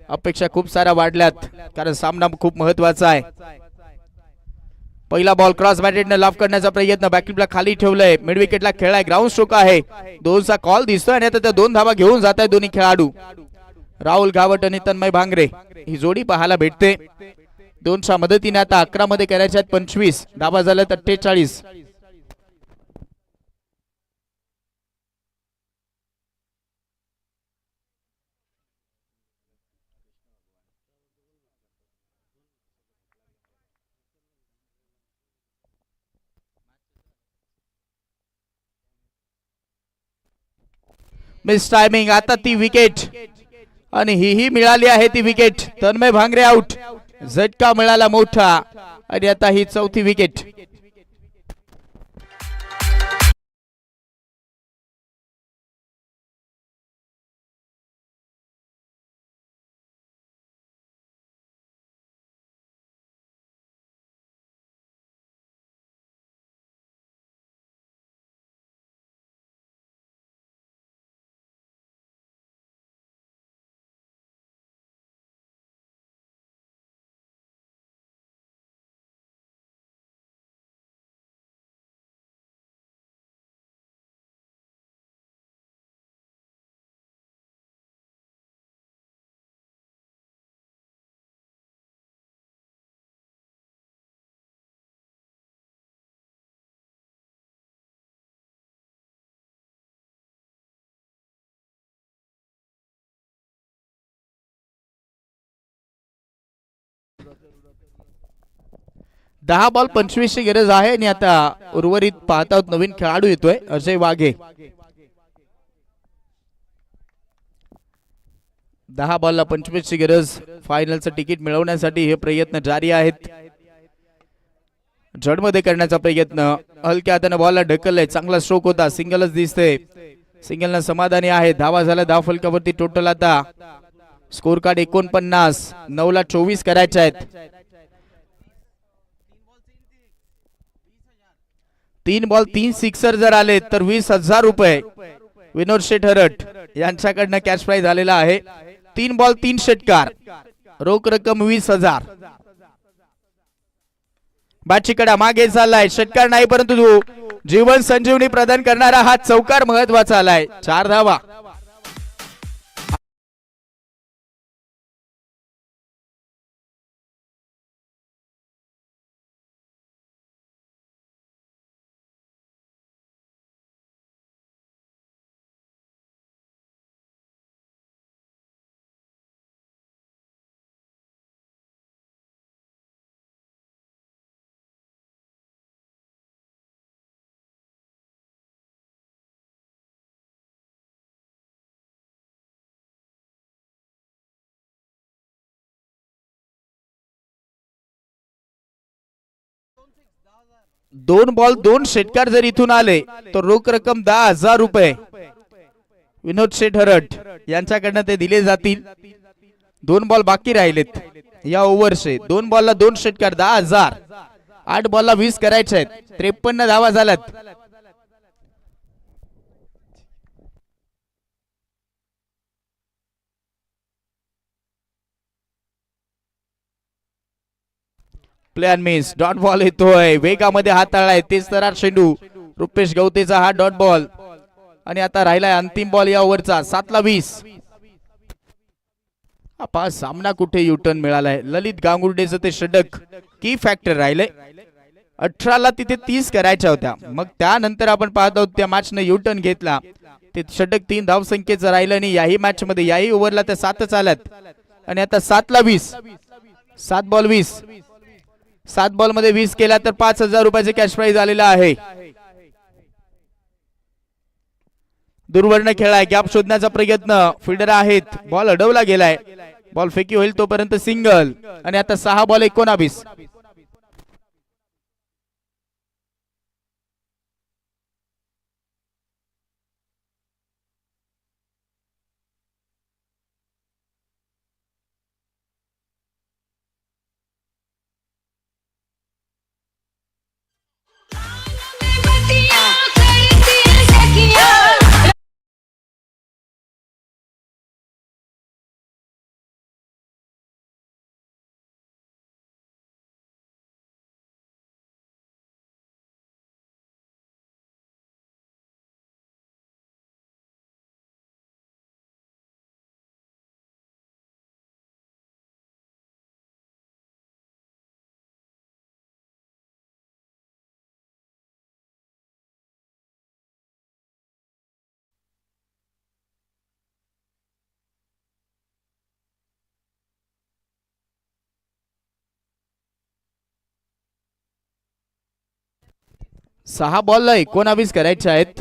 अपेक्षा खूप साऱ्या वाढल्यात कारण सामना खूप महत्वाचा आहे. पहिला बॉल क्रॉस बॅटेडने लाफ करण्याचा प्रयत्न, बॅकलिपला खाली ठेवलंय, मिड विकेटला खेळलाय, ग्राउंड स्ट्रोक आहे, 2चा कॉल दिसतोय आणि आता त्या 2 धावा घेऊन जात आहेत दोन्ही खेळाडू राहुल घावट आणि तन्मय भांगरे. ही जोडी पाहायला भेटते. 2च्या मदतीने आता 11 मध्ये करायच्या आहेत 25, धावा झाल्यात 48. Miss timing. आता ती विकेट आणि ही मिळाली आहे ती विकेट. तन्मय भांगरे आउट. झटका मिळाला मोठा आणि आता ही 4थी विकेट. 10 बॉल 25 ची गरज आहे आणि आता उर्वरित पाहत आहोत नवीन खेळाडू येतोय अजय वाघे. 10 बॉलला 25 ची गरज. फायनलचं तिकीट मिळवण्यासाठी हे प्रयत्न जारी आहेत. जडमध्ये करण्याचा प्रयत्न. हलक्या हाताने बॉलला ढकललंय. चांगला स्ट्रोक होता. सिंगलच दिसते. सिंगलनं समाधानी आहे. धावा झाला 10 फलकावरती टोटल. आता स्कोर कार्ड 49. 9 ला 24 करायचे आहेत. 3 बॉल 3 सिक्सर जर आले तर 20,000 रुपये विनोद शेठ हरट यांच्याकडनं कॅश प्राइज आलेला आहे. 3 बॉल 3 षटकार. रोख रक्कम 20,000. बॅटची कडा मागे चाललाय. षटकार नाही परंतु जीवन संजीवनी प्रदान करणारा हा चौकार महत्वाचा आलाय. 4 धावा. दोन बॉल 2 षटकार जर इथून आले तर रोख रक्कम 10,000 रुपये विनोद शेठ हरट यांच्याकडनं ते दिले जातील. 2 बॉल बाकी राहिलेत या ओव्हरचे. 2 बॉलला 2 षटकार 10,000. 8 बॉलला 20 करायचे आहेत. 53 धावा झाल्यात. Plan miss. डॉट बॉल येतोय. वेगामध्ये हात तळलाय. तेच तर चेंडू. रुपेश गवतेचा हा डॉट बॉल. आणि आता राहिलाय अंतिम बॉल या ओव्हरचा. 7 ला 20. आपा सामना कुठे युटर्न मिळालाय. ललित गांगुर्डेचं ते षटक की फॅक्टर राहिले. 18 ला तिथे 30 करायच्या होत्या. मग त्यानंतर आपण पाहत आहोत त्या मॅचने युटर्न घेतला. ते षटक 3 धावसंख्येचं राहिलं आणि याही मॅच मध्ये याही ओव्हरला त्या 7च आल्यात. आणि आता 7 ला 20. 7 बॉल 20. 7 बॉल मध्ये 20 केला तर 5,000 रुपयाचे कॅश प्राइज आलेला आहे. दुर्वर्ण खेळाय. गॅप शोधण्याचा प्रयत्न. फिल्डर आहेत. बॉल अडवला गेलाय. बॉल फेकी होईल तोपर्यंत सिंगल. आणि आता 6 बॉल 19. सहा बॉलला 19 करायचे आहेत.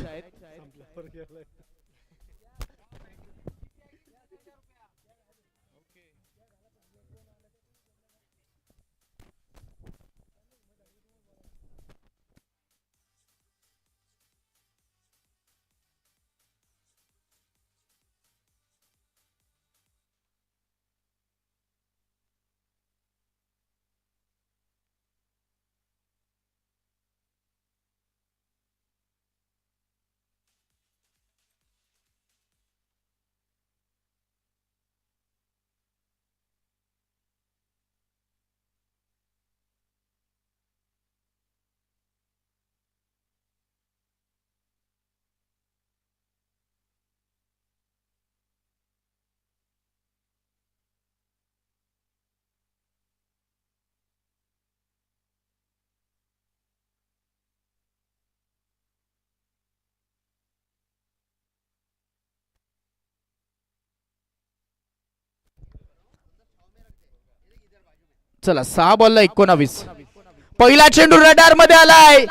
चला 6 बॉलला 19. पहिला चेंडू रडार मध्ये आलाय,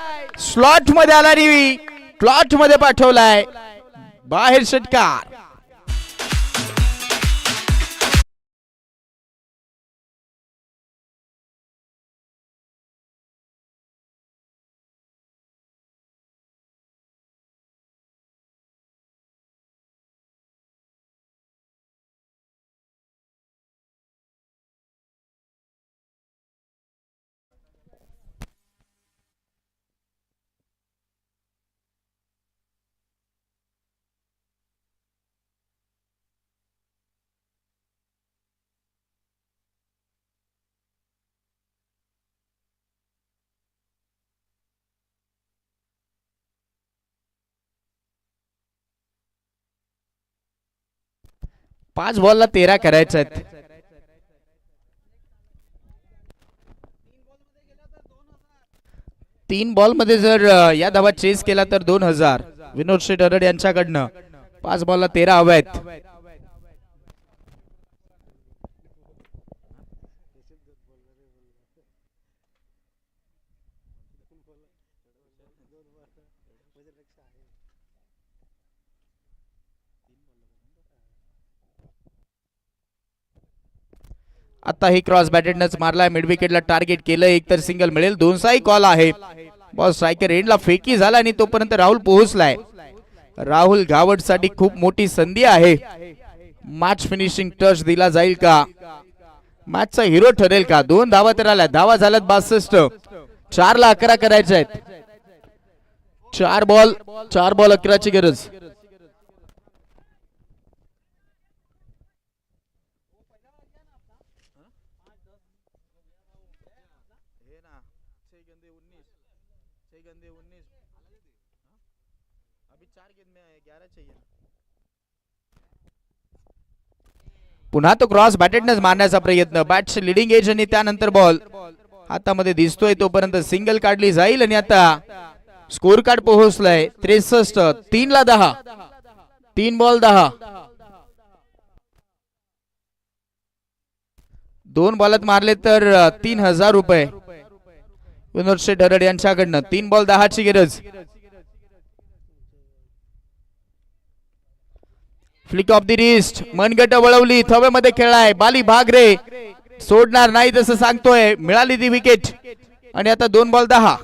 स्लॉट मध्ये आला आणि क्लॉट मध्ये पाठवलाय, बाहेर षटकार. पाच बॉलला 13 करायचे आहेत. तीन बॉल मध्ये जर या धावा चेस केला तर 2000 विनोद शेठ हरड यांच्याकडनं. 5 बॉलला 13 हव्या आहेत. आता ही क्रॉस बॅटेडनच मारलाय, मिड विकेटला टार्गेट केलं, एक तर सिंगल मिळेल. 2 कॉल आहे. बॉल स्ट्रायकर एंडला फेकी झाला आणि तोपर्यंत राहुल पोहोचलाय. राहुल गावड साठी खूप मोठी संधी आहे. मॅच फिनिशिंग टच दिला जाईल का, मॅचचा हिरो ठरेल का. 2 धावा तर आल्या, धावा झाल्यात 62. 4 ला 11 करायचे आहेत. 4 बॉल 11 ची गरज. पुन्हा तो क्रॉस बॅटेडनेच मारण्याचा प्रयत्न. बॅटची लिडिंग एज आणि त्यानंतर बॉल हातामध्ये दिसतोय तोपर्यंत सिंगल काढली जाईल आणि आता स्कोर कार्ड पोहोचलाय 63. 3 ला 10. 3 बॉल 10. 2 बॉलात मारले तर 3000 रुपये विनोद शेठ हरड यांच्याकडनं. 3 बॉल 10 ची गरज. फ्लिक ऑफ द रिस्ट, मनगट वळवली, थव्यामध्ये खेळलाय, बाली भागरे सोडणार नाही जसं सांगतोय. मिळाली ती विकेट आणि आता 2 बॉल 10.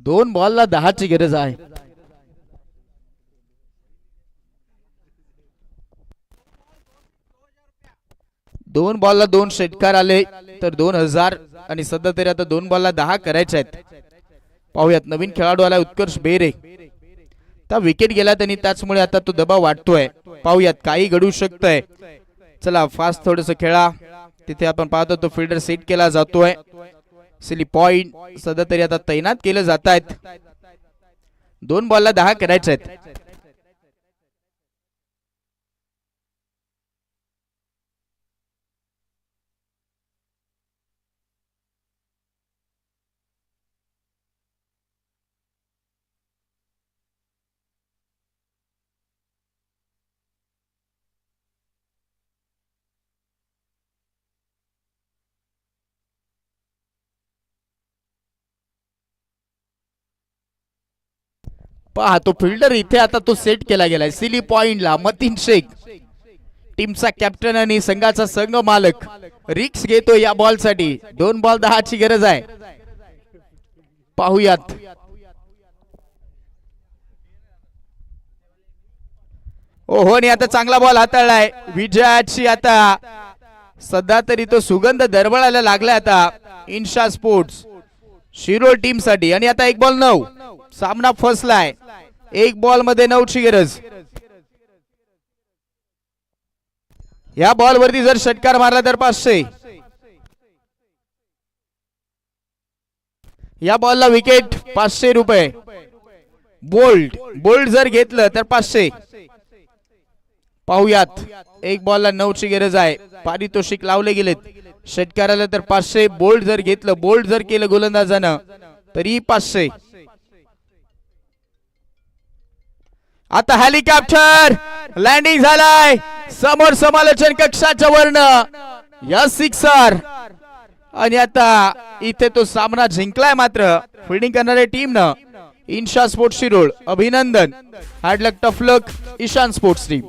दोन बॉलला 10 ची गरज आहे. दोन बॉलला 2 षटकार आले तर 2000 आणि सध्या तरी आता 2 बॉलला 10 करायचे आहेत. पाहूयात नवीन खेळाडू आला उत्कर्ष बेरे. त्या विकेट गेला त्यांनी, त्याचमुळे आता तो दबाव वाटतोय. पाहूयात काही घडू शकतंय. चला फास्ट थोडस खेळा. तिथे आपण पाहतो तो फिल्डर सेट केला जातोय. सिली पॉइंट सध्या तरी आता तैनात केले जात आहेत. 2 बॉलला 10 करायचे आहेत. पहा तो फिल्डर इथे आता तो सेट केला गेलाय सिली पॉइंटला. मतीन शेख टीमचा कॅप्टन आणि संघाचा संघ मालक रिक्स घेतो या बॉल साठी. 2 बॉल 10 ची गरज आहे. पाहूयात. ओहो, आणि आता चांगला बॉल हाताळलाय विजयाची. आता सध्या तरी तो सुगंध दरवळायला लागला आता इन्शा स्पोर्ट्स शिरोळ टीम साठी. आणि आता 1 बॉल 9, सामना फसलाय. 1 बॉल मध्ये 9 ची गरज. या बॉल वरती जर षटकार मारला तर 500. या बॉलला विकेट 500 रुपये. बोल्ड जर घेतलं तर 500. पाहुयात. 1 बॉलला 9 ची गरज आहे. पारितोषिक लावले गेलेत. षटकाराला तर 500. बोल्ड जर घेतलं, बोल्ड जर केलं गोलंदाजानं तरी 500. आता हेलिकॉप्टर लँडिंग झालाय समोर समालोचन कक्षाच्या वरन. या सिक्सर. आणि आता इथे तो सामना जिंकलाय मात्र फिल्डिंग करणाऱ्या टीमनं इन्शा स्पोर्ट्स शिरोळ. अभिनंदन. हार्ड लक, टफ लक ईशान स्पोर्ट्स टीम.